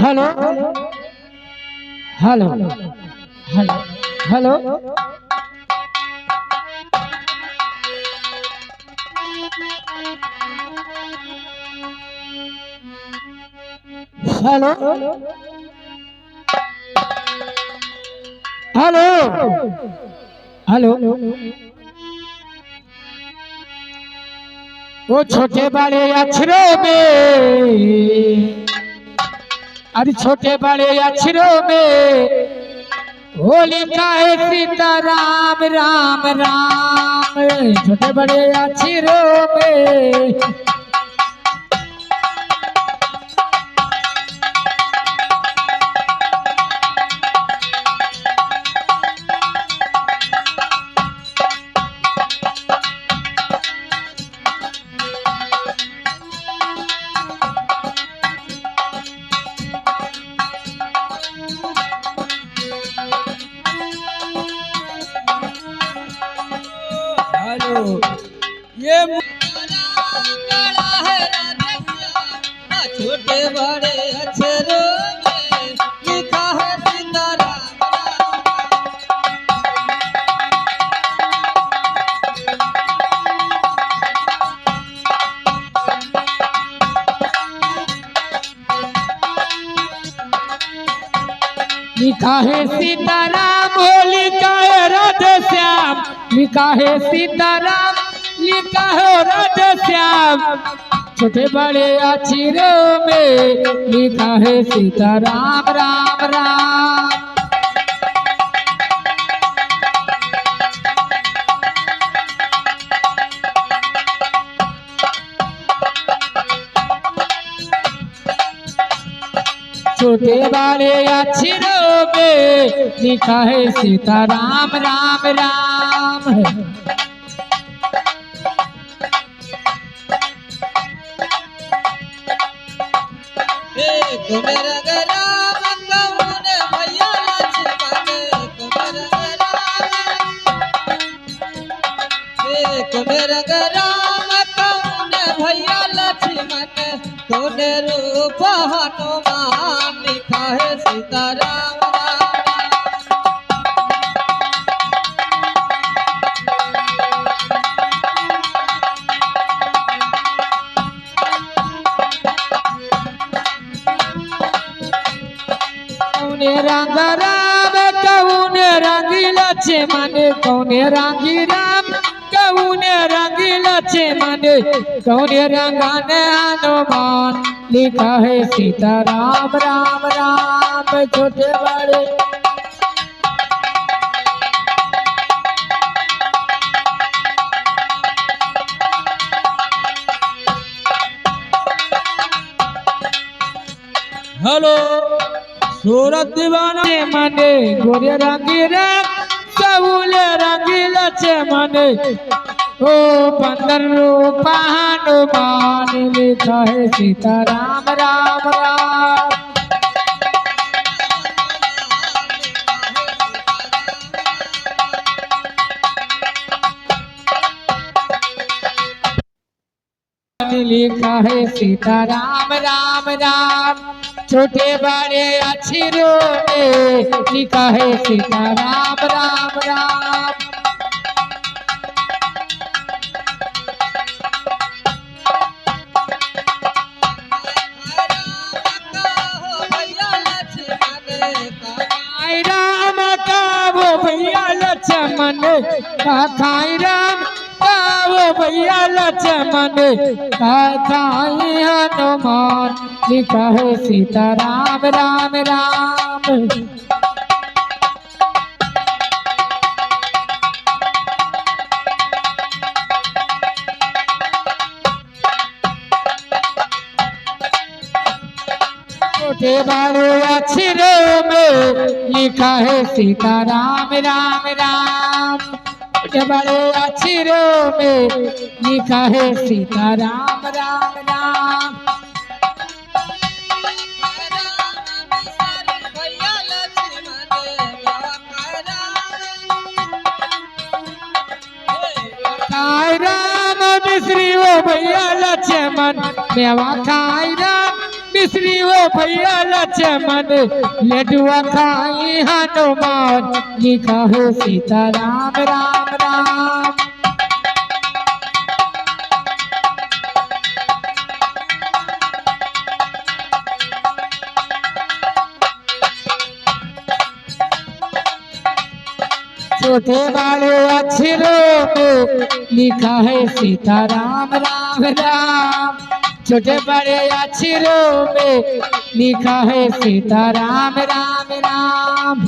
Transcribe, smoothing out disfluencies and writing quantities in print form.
Hello hello hello hello hello hello hello वो छोटे बड़े अक्षरों में, अरे छोटे बड़े अक्षरों में वो लिखा है सीता राम राम राम। छोटे बड़े अक्षरों में हेलो ये काला है राधे श्याम, छोटे बड़े अक्षरों में लिखा है सीताराम लिखा है सीताराम, हो लिखा है राधे श्याम, लिखा है सीताराम, लिखा है राधे श्याम। छोटे बड़े अक्षरों में लिखा है सीताराम राम राम। छोटे बड़े अक्षरों में लिखा है सीताराम राम राम। कुमेर राम कौन भैया लक्ष्मण, कुमेर राम कौन भैया लक्ष्मण, कौन रूप हनुमान लिखा है सीताराम कौने रंग राम कौने रंगी लक्ष्मण, कौने रंगी राम कौने रंगी लक्ष्मण, कौने रंगन हनुमान लिखा है सीताराम राम राम। छोटे बड़े हेलो सूरत दीवाना मने गोरे रंगी राम कौने रंगी लक्ष्मण, ओ बंदर रूप हनुमान लिखा है सीताराम राम राम। लिखा है सीताराम राम राम। छोटे बड़े अक्षरों में लिखा है सीताराम राम राम। खाई राम का वो भैया लक्ष्मण, खाई राम का वो भैया लक्ष्मण, खाई हनुमान लिखा है सीताराम राम राम। छोटे बड़े अक्षरों में लिखा है सीताराम राम राम। छोटे बड़े अक्षरों में लिखा है सीताराम राम राम। खाई राम मिश्री वो भैया लक्ष्मण, मेवा खाई राम तीसरी वो भैया लक्ष्मण लड्डुआ खाई हनुमान लिखा है सीताराम राम राम। छोटे बड़े अक्षरों में लिखा है सीताराम राम राम। छोटे बड़े अक्षरों में लिखा है सीताराम राम राम।